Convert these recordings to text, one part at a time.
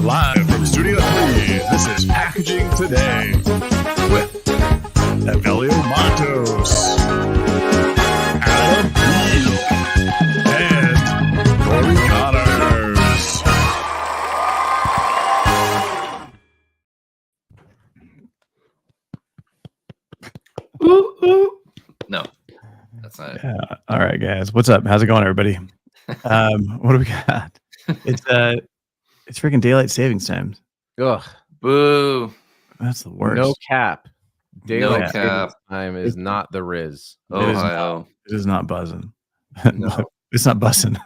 Live from Studio 3, this is Packaging Today with Evelio Matos, Adam B, and Corey Connors. Ooh, ooh. No, that's not it. Yeah. All right, guys. What's up? How's it going, everybody? What do we got? It's freaking daylight savings time. Ugh, Boo. That's the worst. no cap. Daylight cap. savings time is not the Riz. Ohio. It is not buzzing. No. It's not buzzing,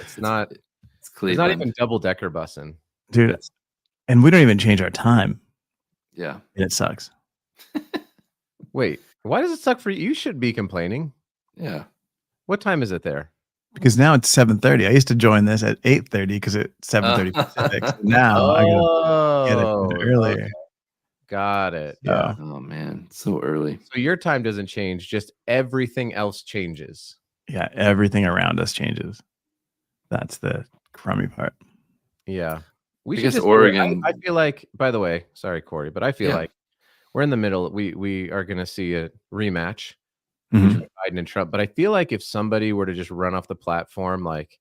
It's not. It's It's Cleveland. not even double decker bussing. dude. It's- And we don't even change our time, Yeah. and it sucks. Wait, why does it suck for you? You should be complaining. Yeah. What time is it there? Because now it's 7:30. I used to join this at 8:30 because it's 7:30 Pacific. So now I gotta get it earlier. okay. Got it. Yeah. Oh man, so early. So your time doesn't change, just everything else changes. Yeah, everything around us changes. That's the crummy part. Yeah. We I should guess just Oregon- I feel like, by the way, sorry, Corey, but I feel Yeah. like we're in the middle. We are going to see a rematch Mhm. between Biden and Trump. But I feel like if somebody were to just run off the platform, like,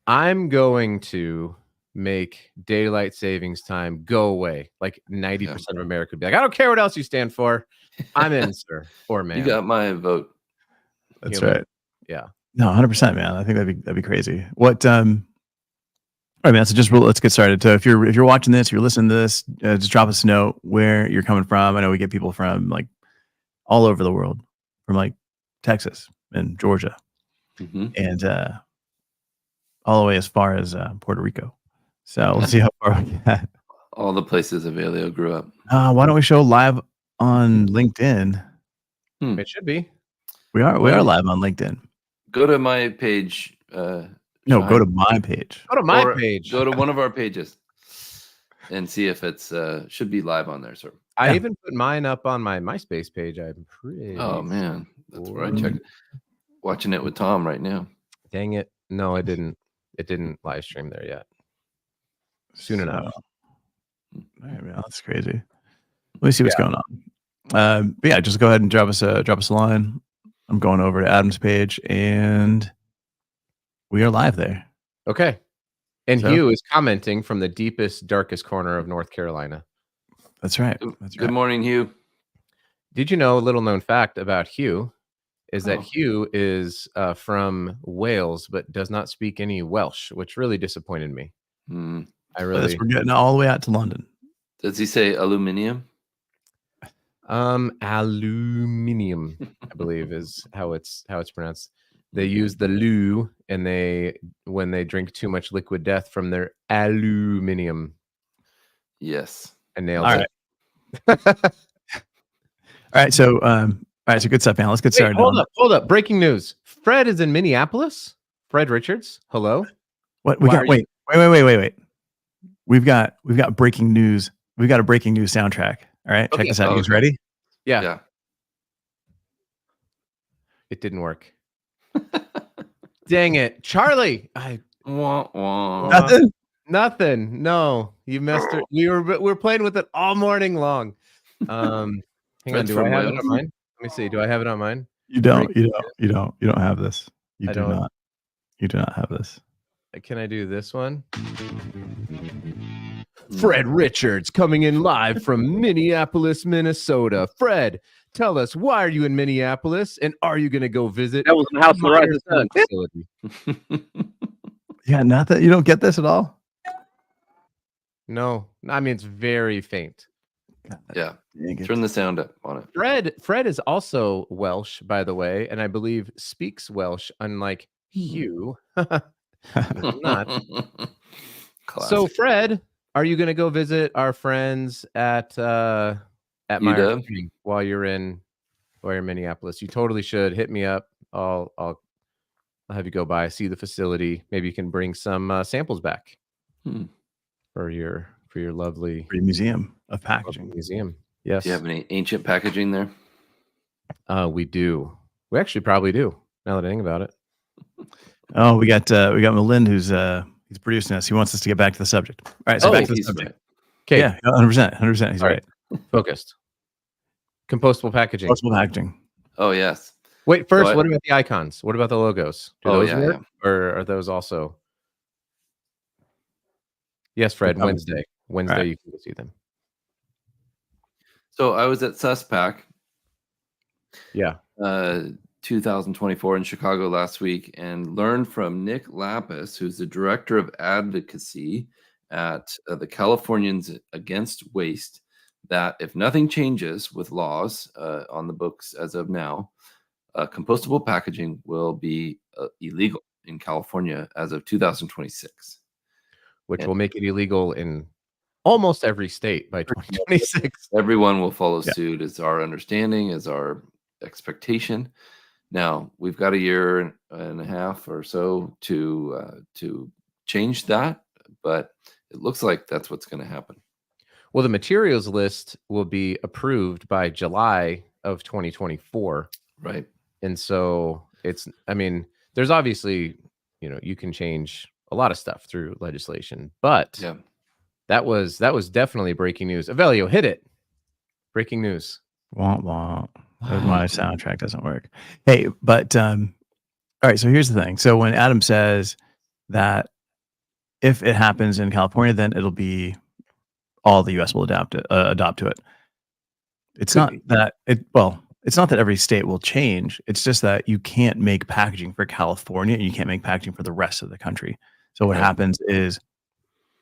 I'm going to make daylight savings time go away, like 90% of America would be like, I don't care what else you stand for. I'm in, sir or man. You got my vote. That's Human. right. Yeah. No, 100%, man. I think that'd be crazy. What all right, man. So let's get started. So if you're watching this, if you're listening to this, just drop us a note where you're coming from. I know we get people from like all over the world, from like Texas and Georgia, Mhm. and all the way as far as Puerto Rico. So let's see how far we get. All the places Avelio grew up. Why don't we show live on LinkedIn? It should be. We are live on LinkedIn. Go to my page. No, Shine. go to my page. Go to my Or page. Go to one of our pages and see if it's should be live on there, sir. I Yeah. even put mine up on my MySpace page. I'm pretty. Oh man, that's where I sure. checked. Watching it with Tom right now. Dang it! No, I didn't. It didn't live stream there yet. Soon enough. All right, man, that's crazy. Let me see what's going on. But yeah, just go ahead and drop us a line. I'm going over to Adam's page, and we are live there. Okay. And So- Hugh is commenting from the deepest, darkest corner of North Carolina. That's right. That's Good right. morning, Hugh. Did you know a little known fact about Hugh is that Oh. Hugh is from Wales but does not speak any Welsh, which really disappointed me. Hmm. I But really we're getting all the way out to London. Does he say aluminium? aluminium, I believe is how it's pronounced. They use the lu and when they drink too much liquid death from their aluminium. Yes. I nailed All it. All right, so so good stuff, man. Let's get Wait, started. hold up. Breaking news. Fred is in Minneapolis. Fred Richards. Hello. What we Why got? are you- Wait. We've got breaking news. We've got a breaking news soundtrack. All right, check Okay. this out. You guys Okay. ready? Yeah. It didn't work. Dang it. Charlie. Wah, wah. Nothing. Nothing. No, you messed it. We were playing with it all morning long. Hang on. Fred's Do I from have it Wales? on mine? Let me see. Do I have it on mine? You don't have this. You I do don't. not. You do not have this. Can I do this one? Hmm. Fred Richards coming in live from Minneapolis, Minnesota. Fred, tell us, why are you in Minneapolis and are you going to go visit That was in House of the Rising Sun. facility? Yeah, nothing. You don't get this at all. No, I mean, it's very faint. Yeah. Dang it. Turn the sound up on it. Fred is also Welsh, by the way, and I believe speaks Welsh, unlike Hugh. Not. So, Classic. Fred, are you going to go visit our friends at Meyer UW? Training while you're in Minneapolis? You totally should. Hit me up. I'll have you go by, see the facility. Maybe you can bring some samples back Hmm. for your lovely Free museum of packaging. museum. Yes, Do you have any ancient packaging there? we do. We actually probably do. Now that I think about it. Oh, we got Malind, who's He's producing us. He wants us to get back to the subject. All right, so Oh, back to the he's subject. right. Okay, Yeah, 100%. 100%. He's All right. right. Focused. Compostable packaging. Possible packaging. Oh, yes. Wait, first, So I- what about the icons? What about the logos? Do Oh, those yeah, work? Or are those also? Yes, Fred. coming. Wednesday. Wednesday, Right. you can go see them. So I was at SUSPAC Yeah. 2024 in Chicago last week and learned from Nick Lapis, who's the director of advocacy at the Californians Against Waste, that if nothing changes with laws on the books as of now, compostable packaging will be illegal in California as of 2026. Which And- will make it illegal in almost every state by 2026. Everyone will follow Yeah. suit, is our understanding, is our expectation. Now we've got a year and a half or so to change that, but it looks like that's what's going to happen. Well, the materials list will be approved by July of 2024. Right. And so I mean, there's obviously, you can change a lot of stuff through legislation, but Yeah. that was definitely breaking news. Avelio, hit it. Breaking news. Wah, wah. My soundtrack doesn't work. Hey, but all right. So here's the thing. So when Adam says that if it happens in California, then it'll be all the U.S. will adopt to it. It's Could not be. that it. Well, it's not that every state will change. It's just that you can't make packaging for California and you can't make packaging for the rest of the country. So what Right. happens is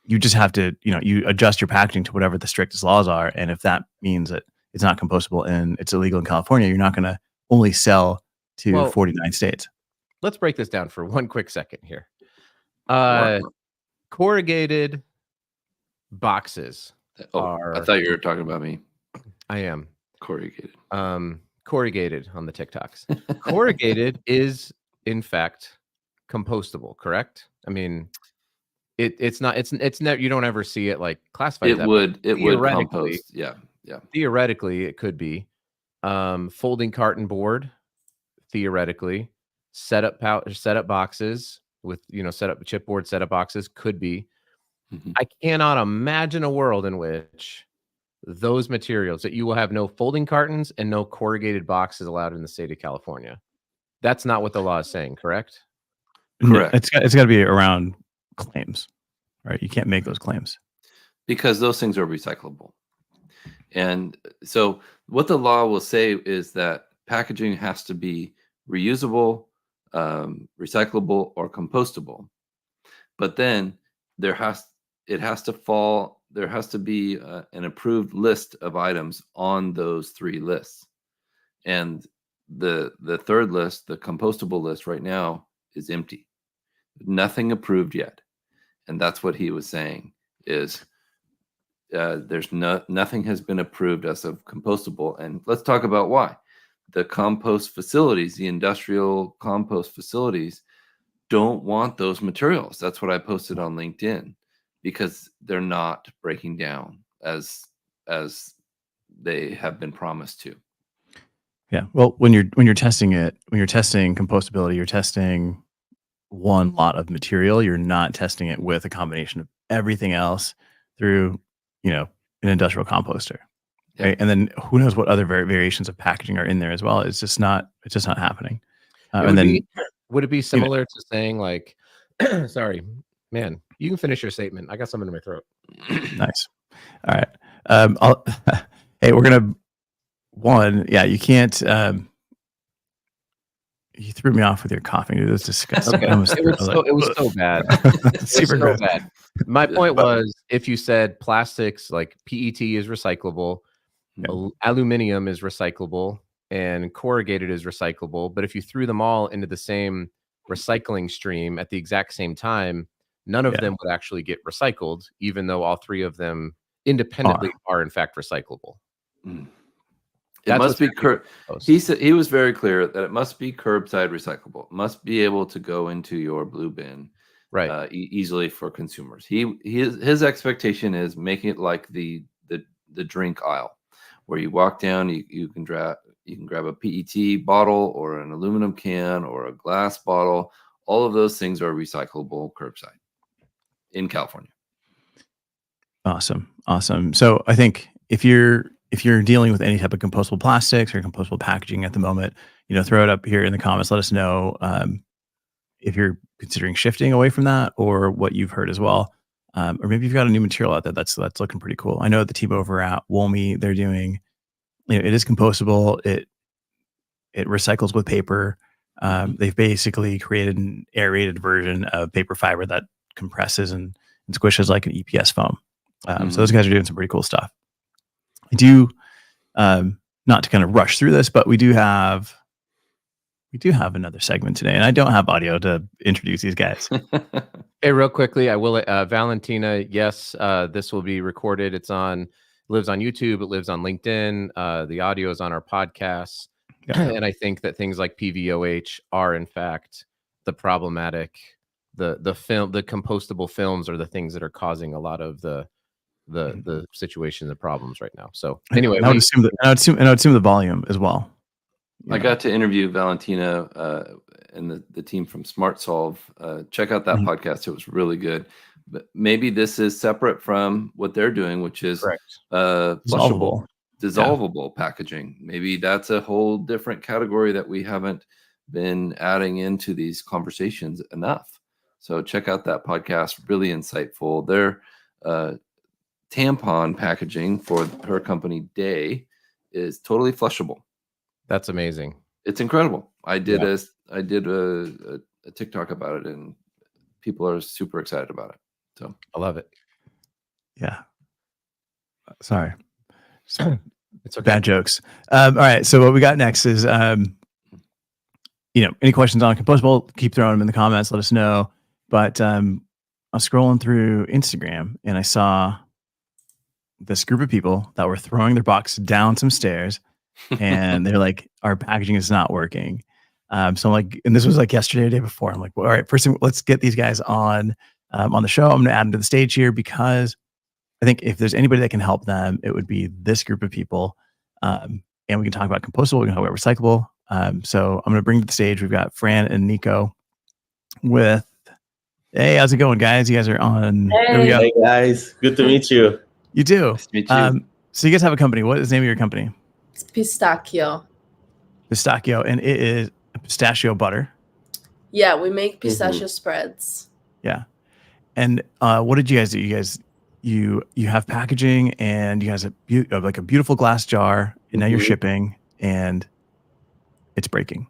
you just have to, you adjust your packaging to whatever the strictest laws are. And if that means that it's not compostable and it's illegal in California, you're not going to only sell to Well, 49 states. Let's break this down for one quick second here. Wow. Corrugated boxes. I are- thought you were talking about me. I am. Corrugated. Corrugated on the TikToks. Corrugated is in fact compostable, correct? I mean, it's not. It's never. You don't ever see it like classified. It that would theoretically- compost. Yeah. Theoretically, it could be folding carton board. Theoretically, setup boxes with setup chipboard setup boxes could be. Mhm. I cannot imagine a world in which those materials that you will have no folding cartons and no corrugated boxes allowed in the state of California. That's not what the law is saying, correct? Correct. It's got to be around claims, right? You can't make those claims. Because those things are recyclable. And so what the law will say is that packaging has to be reusable, recyclable, or compostable. But then there has to be an approved list of items on those three lists. And the third list, the compostable list right now, is empty. Nothing approved yet. And that's what he was saying is there's nothing has been approved as of compostable. And let's talk about why. The compost facilities, the industrial compost facilities, don't want those materials. That's what I posted on LinkedIn, because they're not breaking down as they have been promised to. Yeah. Well, when you're testing compostability, you're testing one lot of material. You're not testing it with a combination of everything else through, an industrial composter. Yeah. Right? And then who knows what other variations of packaging are in there as well. It's just not happening. Would it be similar to saying like, sorry, man, you can finish your statement. I got something in my throat. Nice. All right. Hey, we're going to, you can't, you threw me off with your coughing. Dude. It was disgusting. Okay. I almost It was so bad. It was Super so gross. bad. My point was, if you said plastics like PET is recyclable, Yeah. aluminum is recyclable, and corrugated is recyclable, but if you threw them all into the same recycling stream at the exact same time, none of Yeah. them would actually get recycled, even though all three of them independently are in fact recyclable. Mm. It That's must be Post. he said, he was very clear that it must be curbside recyclable. It must be able to go into your blue bin Right. easily for consumers. His expectation is making it like the drink aisle, where you walk down, you can grab a PET bottle or an aluminum can or a glass bottle. All of those things are recyclable curbside. in California. Awesome. So I think if you're dealing with any type of compostable plastics or compostable packaging at the moment, throw it up here in the comments. Let us know if you're considering shifting away from that or what you've heard as well. Or maybe you've got a new material out there that's looking pretty cool. I know the team over at Woolme, they're doing, it is compostable. It recycles with paper. They've basically created an aerated version of paper fiber that compresses and squishes like an EPS foam. So those guys are doing some pretty cool stuff. I do, not to kind of rush through this, but we do have another segment today, and I don't have audio to introduce these guys. Hey, real quickly, I will. Valentina, yes, this will be recorded. Lives on YouTube. It lives on LinkedIn. The audio is on our podcasts. And I think that things like PVOH are in fact the problematic. The compostable films are the things that are causing a lot of the situation, the problems right now. So anyway, I would assume the volume as well. I got to interview Valentina and the team from SmartSolve. Check out that podcast. It was really good. But maybe this is separate from what they're doing, which is flushable, dissolvable packaging. Maybe that's a whole different category that we haven't been adding into these conversations enough. So check out that podcast. Really insightful. Their tampon packaging for her company Day is totally flushable. That's amazing. It's incredible. I did a TikTok about it, and people are super excited about it. So I love it. Yeah. Sorry. It's okay. Bad jokes. All right. So what we got next is, any questions on compostable, keep throwing them in the comments. Let us know. But I was scrolling through Instagram and I saw this group of people that were throwing their box down some stairs. And they're like, our packaging is not working. So I'm like, and this was like yesterday or the day before. I'm like, well, all right, first thing, let's get these guys on the show. I'm going to add them to the stage here because I think if there's anybody that can help them, it would be this group of people. And we can talk about compostable, we can talk about recyclable. So I'm going to bring to the stage, we've got Fran and Nico with, hey, how's it going, guys? You guys are on. Hey. There we go. Hey, guys. Good to meet you. You do. Nice to meet you. So you guys have a company. What is the name of your company? It's Pistachio. Pistachio, and it is pistachio butter. Yeah, we make pistachio spreads. Yeah. And what did you guys do? You have packaging, and you guys have like a beautiful glass jar, and now you're shipping, and it's breaking.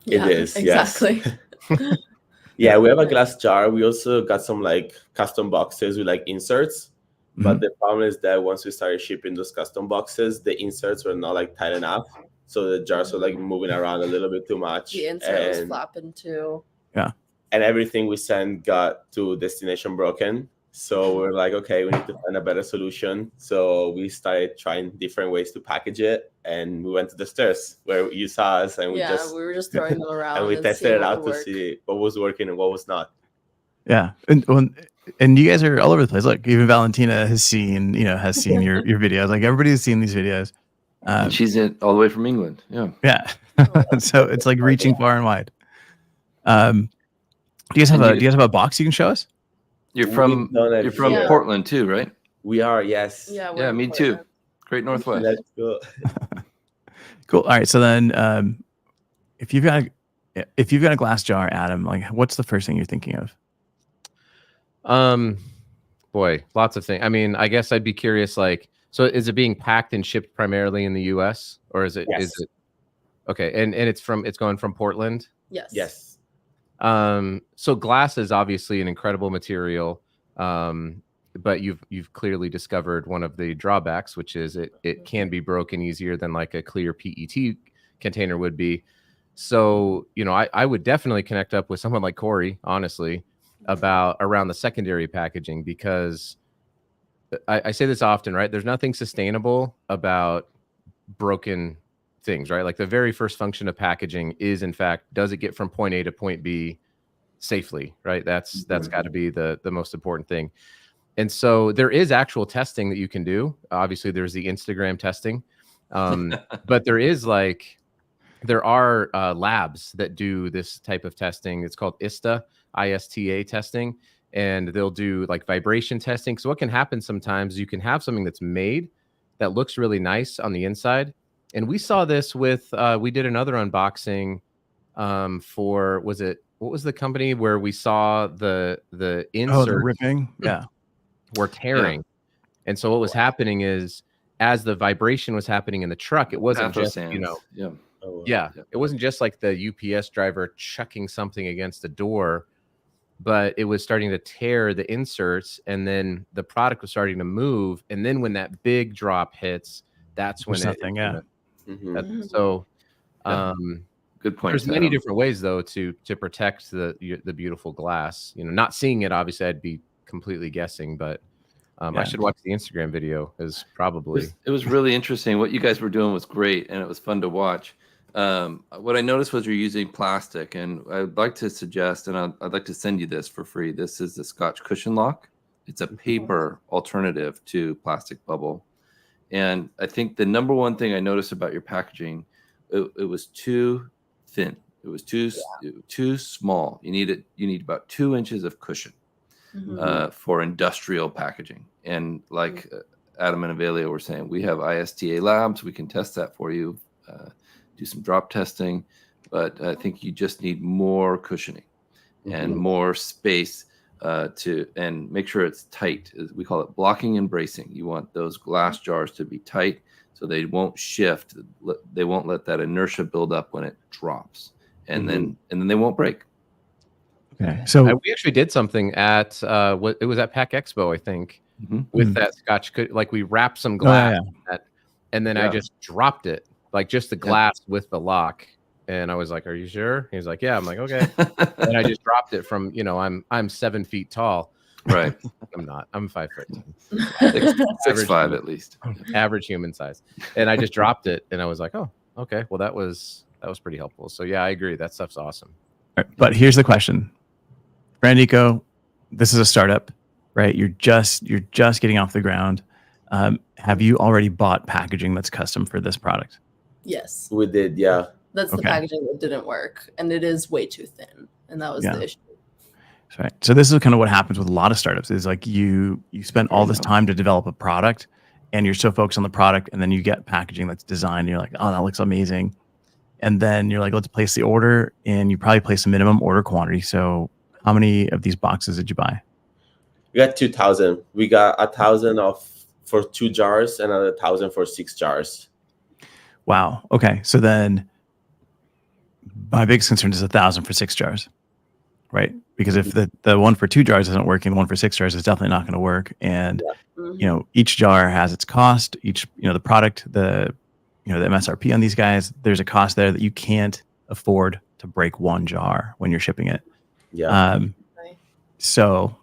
Yeah, It is, exactly. yes. Yeah, we have a glass jar. We also got some like custom boxes with like inserts. But the problem is that once we started shipping those custom boxes, the inserts were not like tight enough. So the jars were like moving around a little bit too much. The insert was flapping too. Yeah. And everything we sent got to destination broken. So we're like, okay, we need to find a better solution. So we started trying different ways to package it. And we went to the stairs where you saw us, and we were just throwing them around. and we tested it out to work. see what was working and what was not. Yeah. And you guys are all over the place. Look, even Valentina has seen your videos. Like everybody's seen these videos. And she's all the way from England. Yeah. Yeah. So it's like reaching far and wide. Do you guys have a box you can show us? You're from Yeah. Portland too, right? We are, yes. Yeah, Yeah, me too. Great Northwest. Let's go. Cool. All right. So then, if you've got a glass jar, Adam, like what's the first thing you're thinking of? Boy, lots of things. I mean, I guess I'd be curious, like, so is it being packed and shipped primarily in the US, or is it, Yes. Okay. And it's going from Portland. Yes. Yes. So glass is obviously an incredible material. But you've clearly discovered one of the drawbacks, which is it can be broken easier than like a clear PET container would be. So, I would definitely connect up with someone like Corey, honestly, around the secondary packaging, because I say this often, right? There's nothing sustainable about broken things, right? Like the very first function of packaging is, in fact, does it get from point A to point B safely, right? That's got to be the most important thing. And so there is actual testing that you can do. Obviously, there's the Instagram testing, but there are labs that do this type of testing. It's called ISTA testing, and they'll do like vibration testing. So what can happen sometimes, you can have something that's made that looks really nice on the inside. And we saw this with, we did another unboxing for, what was the company where we saw the Oh, the insert ripping. Yeah. were tearing. And so what was happening is, as the vibration was happening in the truck, it wasn't just, Pathosands. you know, Yeah. yeah, Yeah. it wasn't just like the UPS driver chucking something against the door, but it was starting to tear the inserts, and then the product was starting to move. And then when that big drop hits, that's when There's nothing, yeah. Mhm. So Yeah. Good point. there's many Adam. different ways though to protect the beautiful glass. You know, not seeing it, obviously I'd be completely guessing, but Yeah. I should watch the Instagram video, is probably It was really interesting. What you guys were doing was great, and it was fun to watch. What I noticed was you're using plastic, and I'd like to suggest, and I'd like to send you this for free. This is the Scotch Cushion Lock. It's a paper alternative to plastic bubble. And I think the number one thing I noticed about your packaging, it was too thin. It was too small. You need about 2 inches of cushion for industrial packaging. And like Adam and Avelio were saying, we have ISTA labs. We can test that for you, do some drop testing. But I think you just need more cushioning and more space and make sure it's tight. We call it blocking and bracing. You want those glass jars to be tight so they won't shift. They won't let that inertia build up when it drops, and then they won't break. Okay. So we actually did something at it was at Pack Expo, I think, with that Scotch. Like we wrapped some glass, in that, and then I just dropped it, like just the glass with the lock. And I was like, "Are you sure?" He was like, "Yeah." I'm like, "Okay." And I just dropped it from, you know, I'm 7 feet tall. Right. I'm not. I'm 5 foot. 6'5" at least. Average human size. And I just dropped it, and I was like, "Oh, okay. Well, that was pretty helpful." So yeah, I agree. That stuff's awesome. All right, but here's the question. Brand Eco, this is a startup, right? You're just getting off the ground. Have you already bought packaging that's custom for this product? Yes. We did, yeah. That's the Okay. packaging that didn't work, and it is way too thin, and that was Yeah. the issue. Right. So this is kind of what happens with a lot of startups is like you spend all this time to develop a product and you're so focused on the product, and then you get packaging that's designed and you're like, oh, that looks amazing. And then you're like, let's place the order, and you probably place a minimum order quantity. So how many of these boxes did you buy? We got 2,000. We got 1,000 for 2 jars and another 1,000 for 6 jars. Wow. Okay. So then my biggest concern is 1,000 for 6 jars, right? Because if the one for 2 jars isn't working, the one for 6 jars is definitely not going to work. And, you know, each jar has its cost, each, you know, the product, the MSRP on these guys, there's a cost there that you can't afford to break one jar when you're shipping it. Yeah. So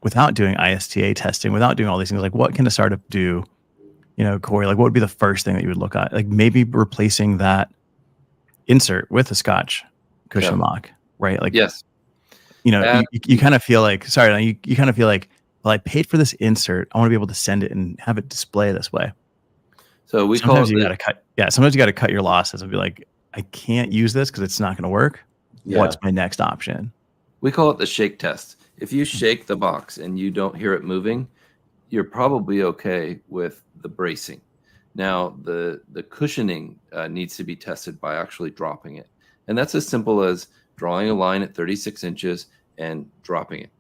without doing ISTA testing, without doing all these things, like what can a startup do? You know, Corey, like what would be the first thing that you would look at? Like maybe replacing that insert with a Scotch cushion lock, right? Like, yes, you know, you kind of feel like, sorry, you kind of feel like, well, I paid for this insert. I want to be able to send it and have it display this way. So sometimes you got to cut. Yeah, sometimes you got to cut your losses and be like, I can't use this because it's not going to work. Yeah. What's my next option? We call it the shake test. If you shake the box and you don't hear it moving, you're probably okay with the bracing. Now, the cushioning needs to be tested by actually dropping it. And that's as simple as drawing a line at 36 inches and dropping it.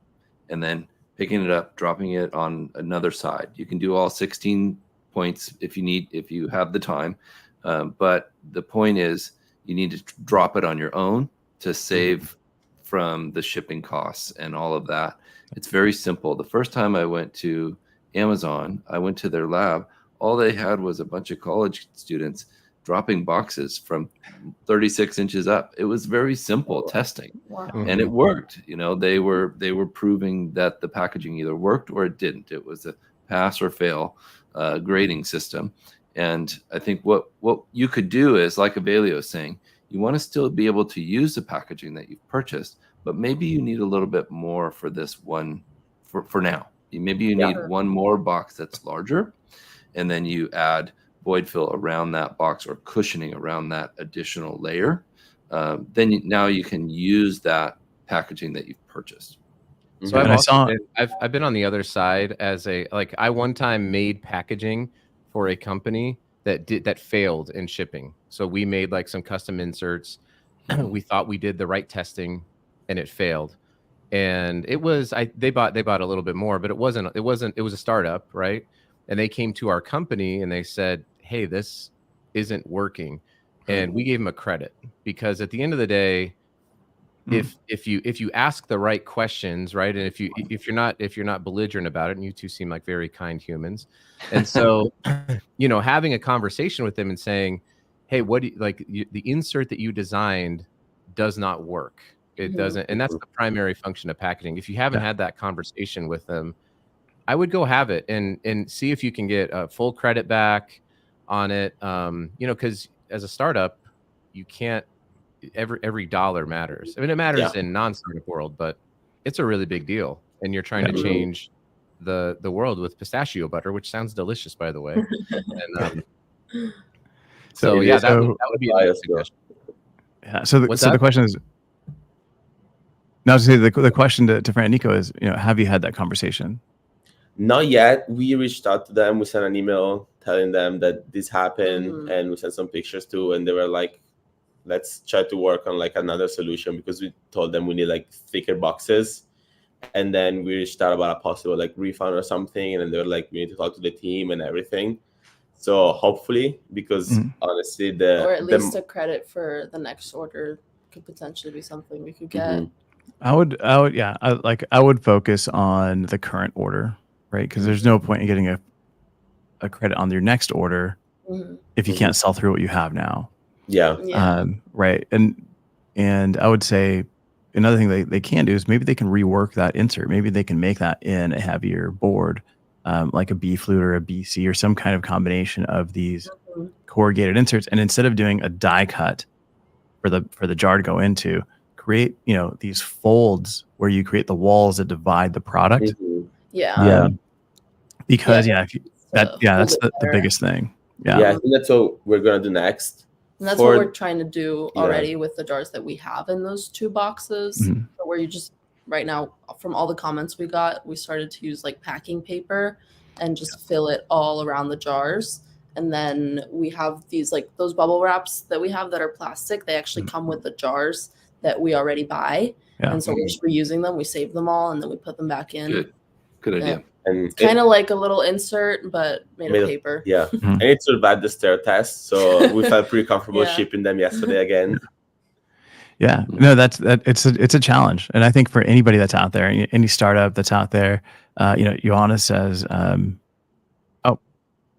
And then picking it up, dropping it on another side. You can do all 16 points if you have the time. But the point is you need to drop it on your own to save from the shipping costs and all of that. It's very simple. The first time I went to Amazon, I went to their lab. All they had was a bunch of college students dropping boxes from 36 inches up. It was very simple testing. Wow. And it worked. You know, they were proving that the packaging either worked or it didn't. It was a pass or fail grading system. And I think what you could do is, like Avelio is saying, you want to still be able to use the packaging that you've purchased, but maybe you need a little bit more for this one for now. Maybe you need one more box that's larger, and then you add void fill around that box or cushioning around that additional layer. Now you can use that packaging that you've purchased. So And I've I also saw- I've been on the other side as I one time made packaging for a company that failed in shipping. So we made like some custom inserts. We thought we did the right testing, and it failed. And it was they bought a little bit more, but it was a startup, right? And they came to our company and they said, "Hey, this isn't working," and we gave them a credit, because at the end of the day, if you ask the right questions, right, and if you're not belligerent about it, and you two seem like very kind humans, and so having a conversation with them and saying, "Hey, what do the insert that you designed does not work. It Mhm. doesn't," and that's the primary function of packaging. If you haven't had that conversation with them, I would go have it and see if you can get a full credit back on it. Because as a startup, you can't. Every dollar matters. I mean, it matters in non-startup world, but it's a really big deal. And you're trying to change the world with pistachio butter, which sounds delicious, by the way. And so yeah, that would be a nice suggestion. Yeah. So What's the that? question is, now to say the question to Fran and Nico is, have you had that conversation? Not yet. We reached out to them. We sent an email telling them that this happened, Mhm. and we sent some pictures too. And they were like, "Let's try to work on like another solution," because we told them we need like thicker boxes. And then we reached out about a possible like refund or something, and then they were like, "We need to talk to the team and everything." So hopefully, because honestly, or at least a credit for the next order could potentially be something we could get. Mhm. I would focus on the current order, right? Because there's no point in getting a credit on your next order Mhm. if you can't sell through what you have now. Yeah. Yeah. Right. And I would say another thing they can do is maybe they can rework that insert. Maybe they can make that in a heavier board, like a B flute or a BC or some kind of combination of these Mhm. corrugated inserts. And instead of doing a die cut for the jar to go into, create these folds where you create the walls that divide the product. Mhm. Yeah. Because Yeah, that's hold it the better. biggest thing. Yeah, I think that's what we're gonna do next. And that's For- what we're trying to do Yeah. already with the jars that we have in those 2 boxes. Mhm. So where you just right now, from all the comments we got, we started to use like packing paper and just fill it all around the jars. And then we have these like those bubble wraps that we have that are plastic. They actually come with the jars that we already buy. Yeah. And so we're just reusing them. We save them all and then we put them back in. Good idea. And Kind of like a little insert, but made Made of of- paper. yeah, Mhm. and it survived the stair test, so we felt pretty comfortable Yeah. shipping them yesterday again. Yeah, no, it's a challenge, and I think for anybody that's out there, any startup that's out there, Johanna says, "Oh,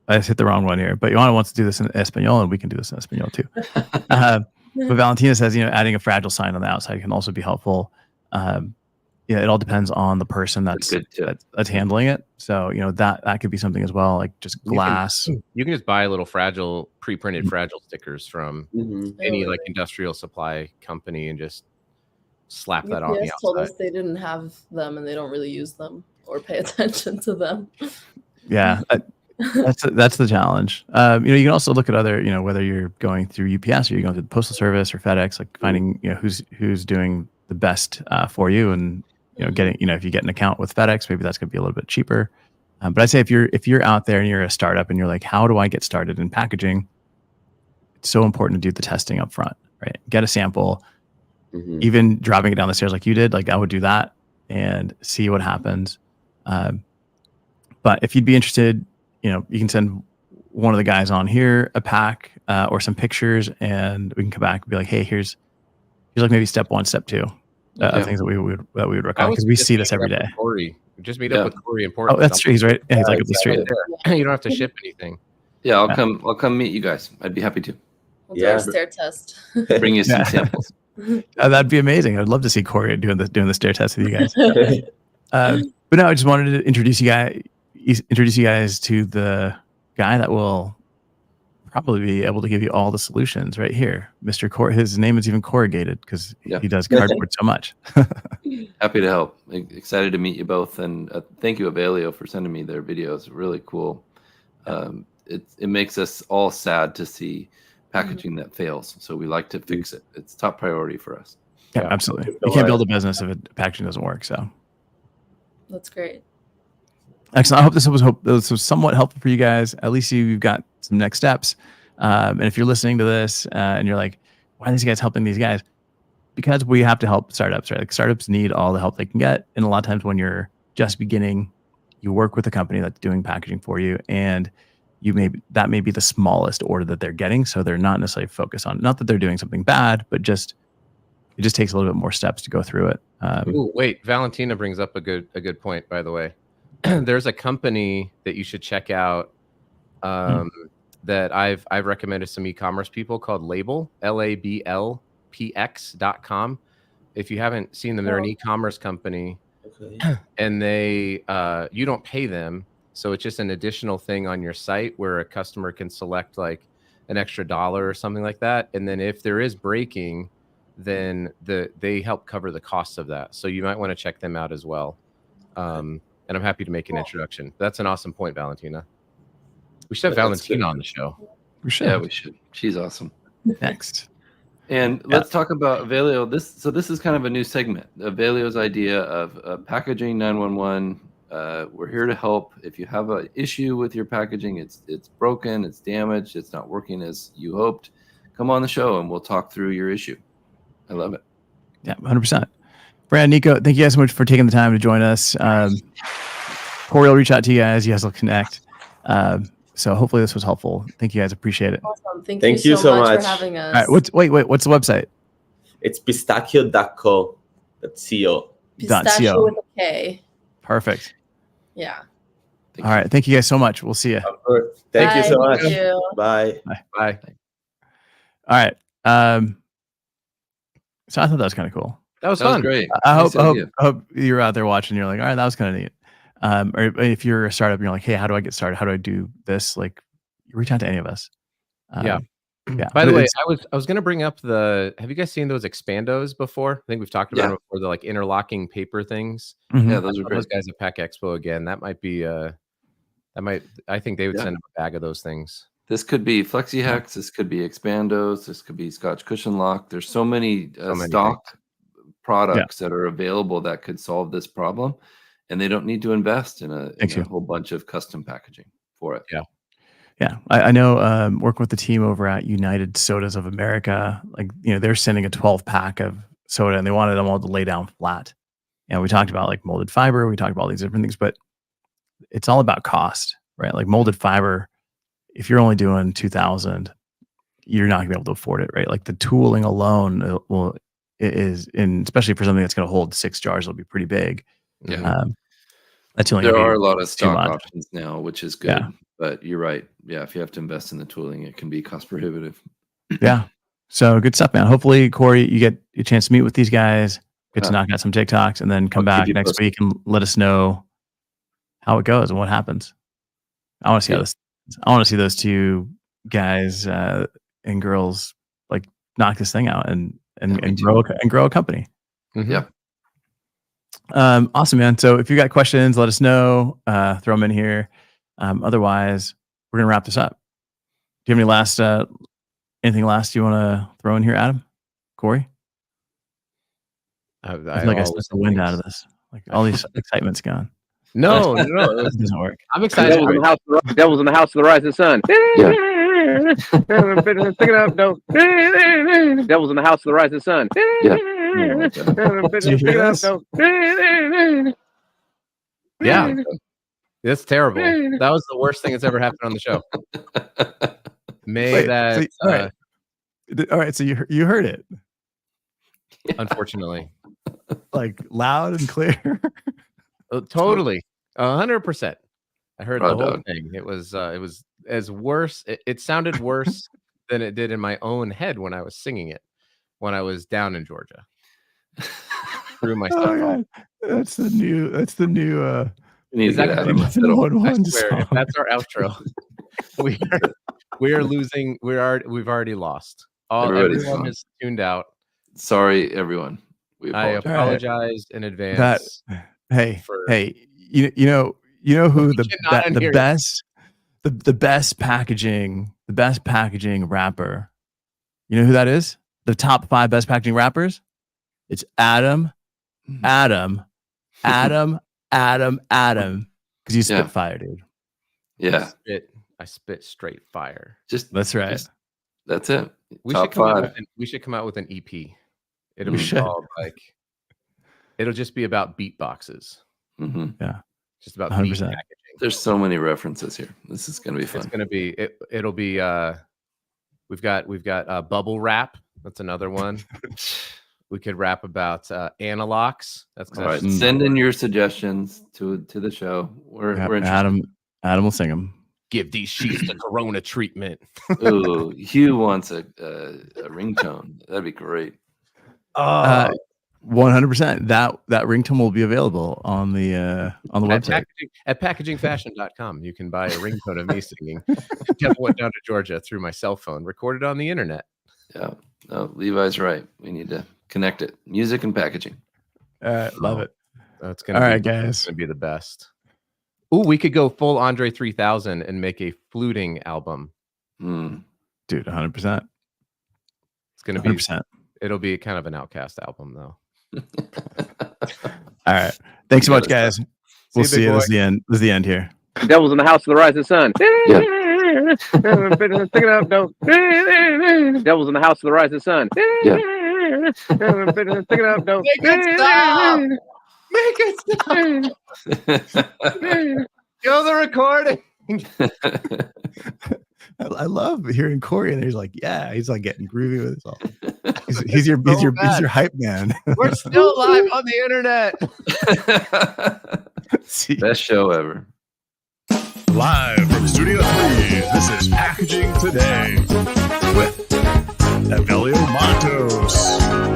I just hit the wrong one here," but Johanna wants to do this in Espanol, and we can do this in Espanol too. But Valentina says, adding a fragile sign on the outside can also be helpful. It all depends on the person that's handling it. So that could be something as well, like just glass. You can just buy little pre-printed fragile stickers from Mhm. any like industrial supply company and just slap that on the UPS told us outside. they didn't have them and they don't really use them or pay attention to them. Yeah, that's the challenge. You can also look at other, whether you're going through UPS or you're going through the Postal Service or FedEx, like finding who's doing the best for you, and getting if you get an account with FedEx, maybe that's going to be a little bit cheaper. But I'd say if you're out there and you're a startup and you're like, how do I get started in packaging? It's so important to do the testing up front, right? Get a sample, Mhm. even dropping it down the stairs like you did. Like I would do that and see what happens. But if you'd be interested, you can send one of the guys on here a pack or some pictures, and we can come back and be like, hey, here's like maybe step 1, step 2 things that we would recommend, because we see this every day. Corey. Just meet up with Corey in Portland. Oh, that's true. He's right. Yeah, he's like up the street. You don't have to ship anything. Yeah, I'll come meet you guys. I'd be happy to We'll do our stair test. bring you some Yeah. samples. That'd be amazing. I'd love to see Corey doing the stair test with you guys. But no, I just wanted to introduce you guys to the guy that will probably be able to give you all the solutions right here, Mr. His name is even corrugated because he does cardboard so much. Happy to help. Excited to meet you both, and thank you, Avalio, for sending me their videos. Really cool. It makes us all sad to see packaging that fails, so we like to fix it. It's top priority for us. Yeah, absolutely. You can't build a business if packaging doesn't work. So That's great. Excellent. I hope this was somewhat helpful for you guys. At least you've got some next steps. And if you're listening to this and you're like, why are these guys helping these guys? Because we have to help startups, right? Like startups need all the help they can get. And a lot of times when you're just beginning, you work with a company that's doing packaging for you, and that may be the smallest order that they're getting. So they're not necessarily focused on, not that they're doing something bad, but it just takes a little bit more steps to go through it. Ooh, wait, Valentina brings up a good point, by the way. There's a company that you should check out that I've recommended some e-commerce people called Label, LABLPX.com. If you haven't seen them, they're an e-commerce company. Okay. And they you don't pay them, so it's just an additional thing on your site where a customer can select like an extra $1 or something like that, and then if there is breaking, then they help cover the cost of that. So you might want to check them out as well. And I'm happy to make an introduction. That's an awesome point, Valentina. We should have Valentina on the show. We should. Yeah, we should. She's awesome. Next. And let's talk about Avalio. This is kind of a new segment. Avalio's idea of packaging 911. We're here to help. If you have an issue with your packaging, it's broken, it's damaged, it's not working as you hoped, come on the show and we'll talk through your issue. I love it. Yeah, 100%. Brad, Nico, thank you guys so much for taking the time to join us. Corey will reach out to you guys. You guys will connect. So hopefully this was helpful. Thank you guys. Appreciate it. Awesome. Thank Thank you you so so much much. for having us. All right. What's the website? It's pistachio.co. .co. Pistachio with a K. Perfect. Yeah. All right. Thank you guys so much. We'll see you. Thank you so Bye. much. Thank you. Bye. Bye. All right. So I thought that was kind of cool. That was That was fun. great. I Nice hope idea. you're out there watching. You're like, all right, that was kind of neat. Or if you're a startup, and you're like, hey, how do I get started? How do I do this? Like, reach out to any of us. Yeah. Yeah. By the But way, it's- I was going to bring up have you guys seen those expandos before? I think we've talked about Yeah. them before, the like interlocking paper things. Mhm. Yeah, those are Those great. guys at Pack Expo again. That might be I think they would Yeah. send a bag of those things. This could be FlexiHex. This could be Expandos. This could be Scotch Cushion Lock. There's so many many stock products that are available that could solve this problem, and they don't need to invest in a Thank you. whole bunch of custom packaging for it. Yeah. Yeah, I know. Working with the team over at United Sodas of America, like they're sending a 12-pack of soda, and they wanted them all to lay down flat. And we talked about like molded fiber. We talked about all these different things, but it's all about cost, right? Like molded fiber, if you're only doing 2,000, you're not gonna be able to afford it, right? Like the tooling alone is, and especially for something that's going to hold 6 jars, it'll be pretty big. Yeah. That's only There gonna be are a lot of too stock much. options now, which is good. Yeah. But you're right. Yeah, if you have to invest in the tooling, it can be cost prohibitive. Yeah. So good stuff, man. Hopefully, Corey, you get a chance to meet with these guys, get to Yeah. knock out some TikToks, and then come I'll keep back you next posted. week and let us know how it goes and what happens. I want to see how Yeah. this. I want to see those two guys and girls like knock this thing out and me too. grow a company. Mhm. Yep. Awesome, man. So if you got questions, let us know. Throw them in here. Otherwise, we're gonna wrap this up. Do you have any last anything last you want to throw in here, Adam? Corey? I feel like I always sucked the wind think- out of this. Like all these excitement's gone. No, no, It doesn't work. I'm excited. Devils in the house of the rising sun. Pick it up, though. Devils in the house of the rising sun. Did you hear this? Yeah, it's terrible. That was the worst thing that's ever happened on the show. May Wait, that, so- all right. All right, so you heard it unfortunately, like loud and clear. totally, 100%. I heard Oh, the whole dog. thing. It was as worse. It sounded worse than it did in my own head when I was singing it when I was down in Georgia. Through my Oh cell my phone. God. That's the new You need to get Exactly. Adam a fiddle. I 911 swear, if song. that's our outro, we are losing. We've already lost. Everybody's Everyone gone. has tuned out. Sorry, everyone. We I apologize. apologize in advance. Hey, for- hey, you know who We cannot unhear you. the best packaging rapper. You know who that is? The top 5 best packaging rappers? It's Adam Adam, because you spit Yeah. fire, dude. Yeah, I spit straight fire. just That's right. just- that's it. We Top should come out five. we should come out with an EP. It'll We be should. called like it'll just be about beatboxes. Mhm. Just about 100%. beat packaging. There's so many references here. This is gonna be It's fun. gonna be it'll be we've got bubble wrap. That's another one. We could rap about analogs. That's All right, Mm. send in your suggestions to the show. We're Yep, interested. Adam will sing them. give these sheets the corona treatment. Ooh, Hugh wants a ringtone. That'd be great. 100%. That ringtone will be available on the website. At packagingfashion.com, you can buy a ringtone of me singing. Devil went down to Georgia through my cell phone, recorded on the internet. Yeah. No, Levi's right. We need to connect it. Music and packaging. Love it. That's gonna All be, right, guys. gonna be the best. Ooh, we could go full Andre 3000 and make a fluting album. Hmm. Dude, 100%. It's gonna be 100%. it'll be kind of an Outcast album though. All right. Thanks so You much, gotta guys. We'll you, see big you. boy. This is the end. This is the end here. Devil's in the house of the rising sun. Stick it up, don't. Devil's in the house of the rising sun. Stick it up, don't. Make it stop. Make it stop. Kill the recording. I love hearing Corey, and he's like, yeah, he's like getting groovy with us all. He's your hype man. We're still live on the internet. See, Best show ever. Live from Studio 3, this is Packaging Today with Evelio Matos.